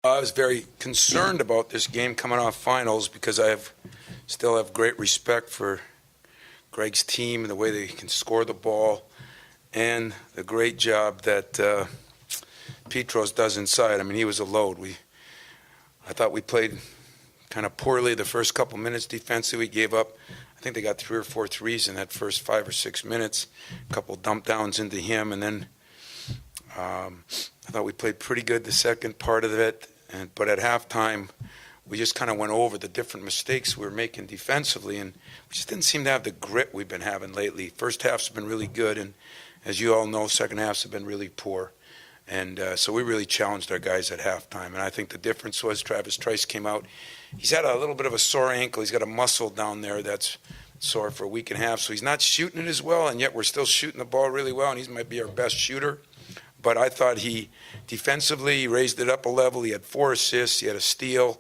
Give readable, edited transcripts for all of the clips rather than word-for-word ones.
I was very concerned about this game coming off finals because still have great respect for Greg's team and the way they can score the ball and the great job that Petros does inside. I mean, he was a load. I thought we played kind of poorly the first couple minutes defensively. We gave up, I think they got 3 or 4 threes in that first 5 or 6 minutes, a couple dump downs into him, and then I thought we played pretty good the second part of it, but at halftime, we just kind of went over the different mistakes we were making defensively, and we just didn't seem to have the grit we've been having lately. First halves have been really good, and as you all know, second halves have been really poor. And so we really challenged our guys at halftime, and I think the difference was Travis Trice came out. He's had a little bit of a sore ankle. He's got a muscle down there that's sore for a week and a half, so he's not shooting it as well, and yet we're still shooting the ball really well, and he might be our best shooter. But I thought he defensively raised it up a level. He had 4 assists. He had a steal.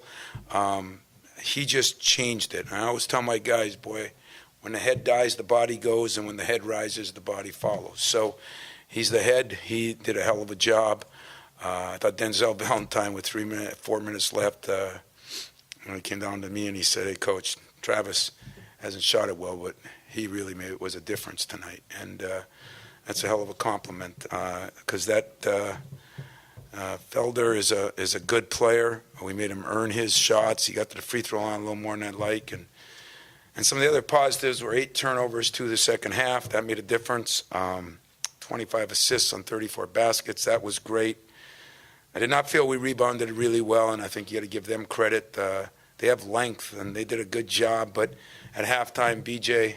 He just changed it. And I always tell my guys, boy, when the head dies, the body goes, and when the head rises, the body follows. So he's the head. He did a hell of a job. I thought Denzel Valentine with 4 minutes left, when he came down to me and he said, "Hey, Coach, Travis hasn't shot it well, but he really was a difference tonight." And that's a hell of a compliment because that Felder is a good player. We made him earn his shots. He got to the free throw line a little more than I'd like. And some of the other positives were 8 turnovers to the second half. That made a difference. 25 assists on 34 baskets. That was great. I did not feel we rebounded really well, and I think you got to give them credit. They have length, and they did a good job. But at halftime, BJ,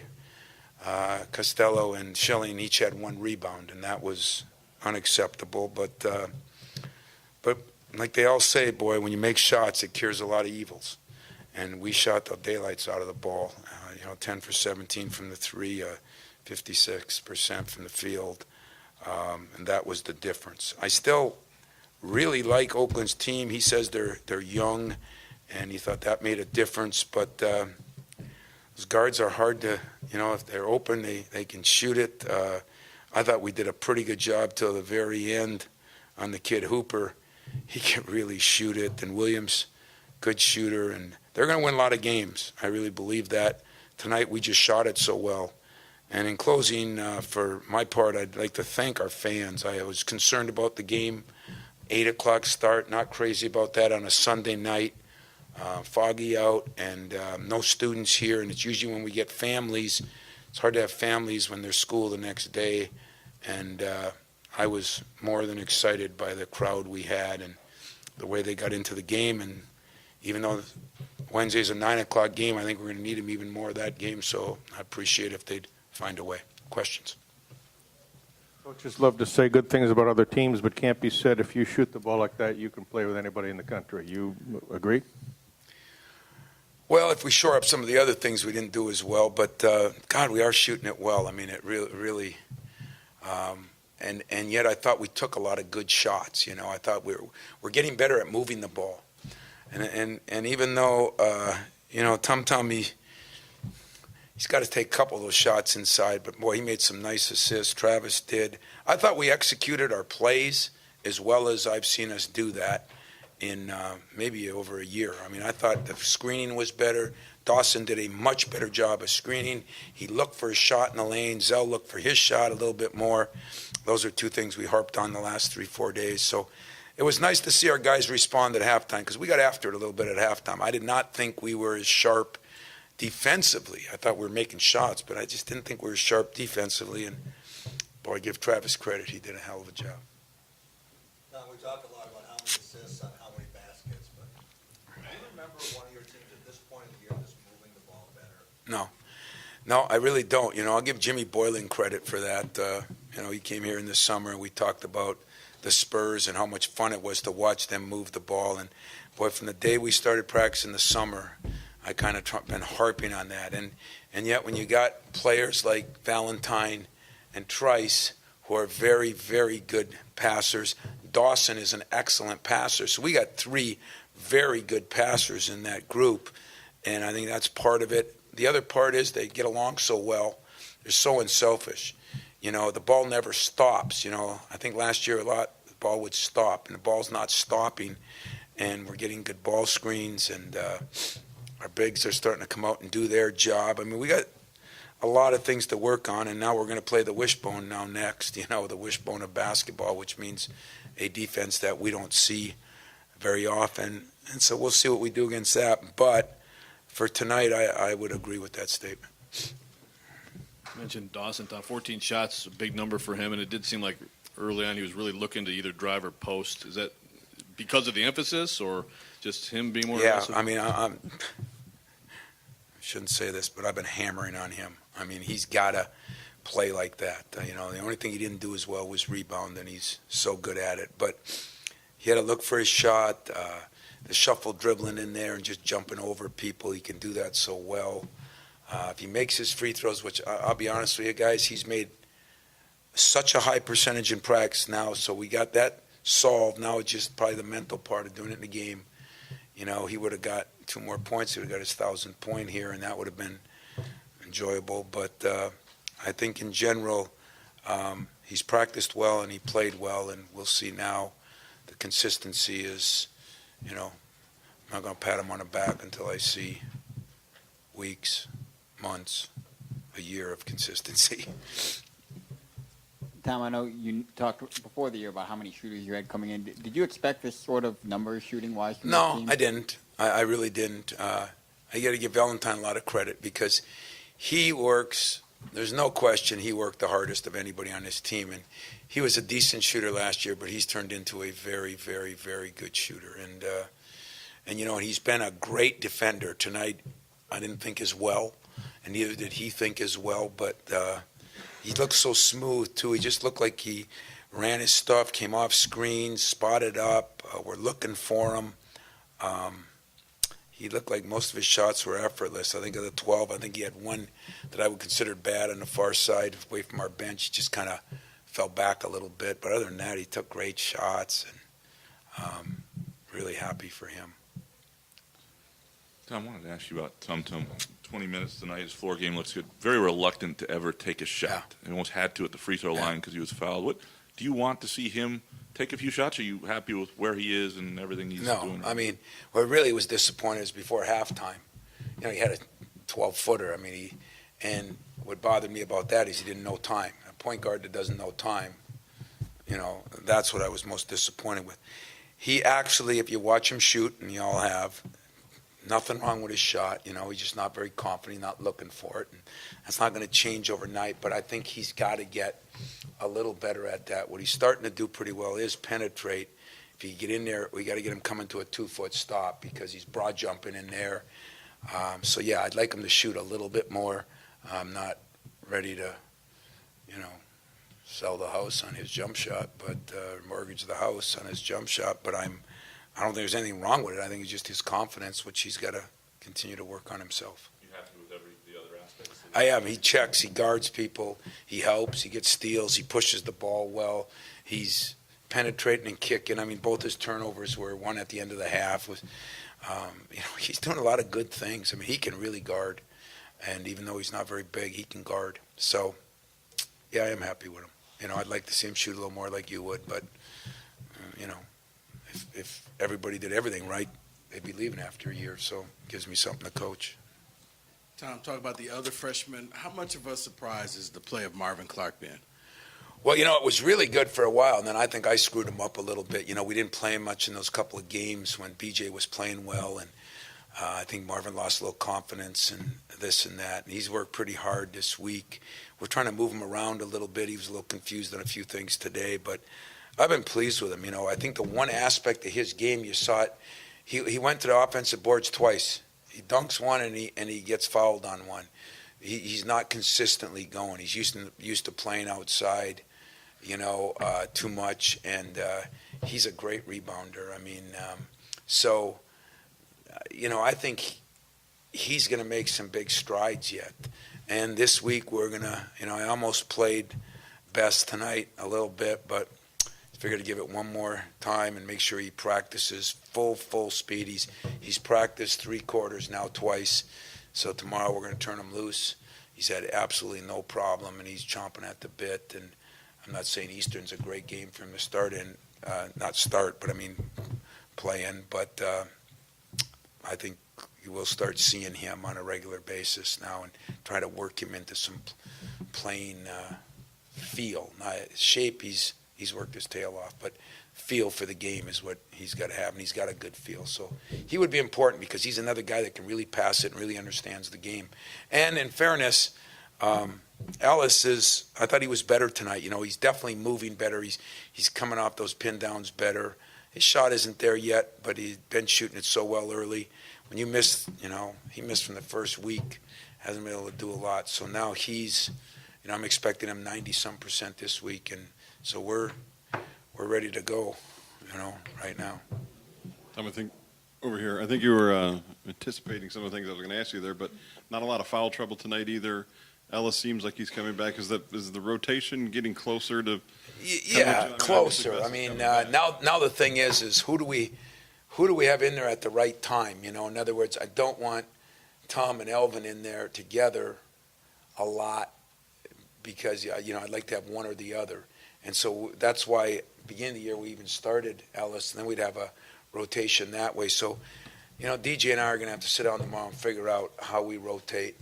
Costello, and Schilling each had 1 rebound, and that was unacceptable. But like they all say, boy, when you make shots, it cures a lot of evils. And we shot the daylights out of the ball. 10 for 17 from the 3, 56% from the field, and that was the difference. I still really like Oakland's team. He says they're young, and he thought that made a difference. But those guards are hard to, if they're open, they can shoot it. I thought we did a pretty good job till the very end on the kid Hooper. He can really shoot it. And Williams, good shooter. And they're going to win a lot of games. I really believe that. Tonight we just shot it so well. And in closing, for my part, I'd like to thank our fans. I was concerned about the game. 8 o'clock start, not crazy about that on a Sunday night. Foggy out, and no students here, and it's usually when we get families. It's hard to have families when there's school the next day, and I was more than excited by the crowd we had and the way they got into the game. And even though Wednesday's a 9 o'clock game, I think we're going to need them even more that game, so I appreciate if they'd find a way. Questions? Coaches love to say good things about other teams, but can't be said if you shoot the ball like that, you can play with anybody in the country. You agree? Well, if we shore up some of the other things we didn't do as well, but God, we are shooting it well. I mean, it really, and yet I thought we took a lot of good shots. I thought we're getting better at moving the ball, and even though Tum Tum he's got to take a couple of those shots inside, but boy, he made some nice assists. Travis did. I thought we executed our plays as well as I've seen us do that in maybe over a year. I mean, I thought the screening was better. Dawson did a much better job of screening. He looked for his shot in the lane. Zell looked for his shot a little bit more. Those are 2 things we harped on the last 3-4 days. So it was nice to see our guys respond at halftime because we got after it a little bit at halftime. I did not think we were as sharp defensively. I thought we were making shots, but I just didn't think we were sharp defensively. And boy, give Travis credit. He did a hell of a job. Now, we talk a lot about how many assists and how many baskets, but do you remember one of your teams at this point of the year that's moving the ball better? No, I really don't. I'll give Jimmy Boylan credit for that. He came here in the summer and we talked about the Spurs and how much fun it was to watch them move the ball. And boy, from the day we started practice in the summer, I kind of been harping on that. And yet when you got players like Valentine and Trice who are very, very good passers, Dawson is an excellent passer. So we got 3 very good passers in that group, and I think that's part of it. The other part is they get along so well. They're so unselfish. The ball never stops. I think last year the ball would stop, and the ball's not stopping. and we're getting good ball screens, and our bigs are starting to come out and do their job. I mean, we got a lot of things to work on, and now we're going to play the wishbone now next, the wishbone of basketball, which means a defense that we don't see very often. And so we'll see what we do against that. But for tonight, I would agree with that statement. You mentioned Dawson, 14 shots, a big number for him, and it did seem like early on he was really looking to either drive or post. Is that because of the emphasis or just him being more aggressive? I mean, I shouldn't say this, but I've been hammering on him. I mean, he's got to play like that. The only thing he didn't do as well was rebound, and he's so good at it. But he had to look for his shot, the shuffle dribbling in there and just jumping over people. He can do that so well. If he makes his free throws, which I'll be honest with you guys, he's made such a high percentage in practice now, so we got that solved. Now it's just probably the mental part of doing it in the game. He would have got 2 more points. He would have got his 1,000th point here, and that would have been enjoyable. But I think in general, he's practiced well and he played well, and we'll see now. The consistency is, I'm not going to pat him on the back until I see weeks, months, a year of consistency. Tom, I know you talked before the year about how many shooters you had coming in. Did you expect this sort of number shooting-wise from the team? No, I didn't. I really didn't. I got to give Valentine a lot of credit because he works, there's no question he worked the hardest of anybody on this team. And he was a decent shooter last year, but he's turned into a very, very, very good shooter. And he's been a great defender. Tonight, I didn't think as well, and neither did he think as well, but he looked so smooth, too. He just looked like he ran his stuff, came off screens, spotted up. We're looking for him. He looked like most of his shots were effortless. I think of the 12, I think he had one that I would consider bad on the far side, away from our bench. He just kind of fell back a little bit. But other than that, he took great shots, and really happy for him. Tom, I wanted to ask you about Tum Tum. 20 minutes tonight, his floor game looks good. Very reluctant to ever take a shot. He almost had to at the free throw line because he was fouled. What do you want to see him take a few shots? Are you happy with where he is and everything he's doing? No, I mean, what really was disappointed is before halftime. He had a 12-footer. I mean, and what bothered me about that is he didn't know time. A point guard that doesn't know time, that's what I was most disappointed with. He actually, if you watch him shoot, and you all have, nothing wrong with his shot. He's just not very confident, not looking for it. And that's not going to change overnight, but I think he's got to get a little better at that. What he's starting to do pretty well is penetrate. If you get in there, we got to get him coming to a 2-foot stop because he's broad jumping in there. I'd like him to shoot a little bbit more. I'm not ready to, sell the house on his jump shot, but mortgage the house on his jump shot. But I don't think there's anything wrong with it. I think it's just his confidence, which he's got to continue to work on himself. You happy with the other aspects? I am. He checks, he guards people, he helps, he gets steals, he pushes the ball well, he's penetrating and kicking. I mean, both his turnovers were one at the end of the half. He's doing a lot of good things. I mean, he can really guard, and even though he's not very big, he can guard. So, I am happy with him. I'd like to see him shoot a little more like you would, but, if everybody did everything right, they'd be leaving after a year, so it gives me something to coach. Tom, talk about the other freshmen. How much of a surprise is the play of Marvin Clark been? Well, it was really good for a while, and then I think I screwed him up a little bit. We didn't play him much in those couple of games when BJ was playing well, and I think Marvin lost a little confidence and this and that, and he's worked pretty hard this week. We're trying to move him around a little bit. He was a little confused on a few things today, but I've been pleased with him. I think the one aspect of his game, you saw it, he went to the offensive boards twice. He dunks one and he gets fouled on one. He's not consistently going. He's used to playing outside, too much, and he's a great rebounder. I mean, I think he's going to make some big strides yet. And this week we're going to, I almost played best tonight a little bit, but figured to give it one more time and make sure he practices full speed. He's practiced 3 quarters now twice, so tomorrow we're going to turn him loose. He's had absolutely no problem, and he's chomping at the bit. And I'm not saying Eastern's a great game for him to start in, not start, but I mean playing, but I think you will start seeing him on a regular basis now and try to work him into some playing feel. Not shape, he's worked his tail off, but feel for the game is what he's got to have, and he's got a good feel. So he would be important because he's another guy that can really pass it and really understands the game. And in fairness, Ellis I thought he was better tonight. He's definitely moving better. He's coming off those pin downs better. His shot isn't there yet, but he's been shooting it so well early. When you miss, he missed from the first week, hasn't been able to do a lot. So now I'm expecting him 90-some% this week, and so we're ready to go, right now. Tom, I think over here, I think you were anticipating some of the things I was going to ask you there, but not a lot of foul trouble tonight either. Ellis seems like he's coming back. Is the rotation getting closer to? Yeah, closer. I mean, now the thing is who do we have in there at the right time? In other words, I don't want Tom and Elvin in there together a lot because I'd like to have one or the other, and so that's why beginning of the year we even started Ellis, and then we'd have a rotation that way. So, DJ and I are going to have to sit down tomorrow and figure out how we rotate.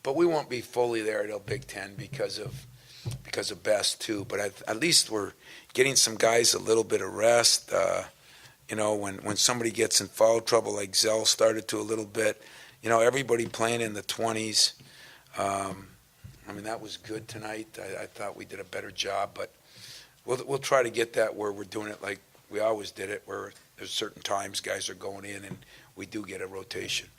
But we won't be fully there till Big Ten because of Best too. But at least we're getting some guys a little bit of rest. When somebody gets in foul trouble, like Zell started to a little bit. Everybody playing in the 20s. That was good tonight. I thought we did a better job, but we'll try to get that where we're doing it like we always did it, where there's certain times guys are going in and we do get a rotation.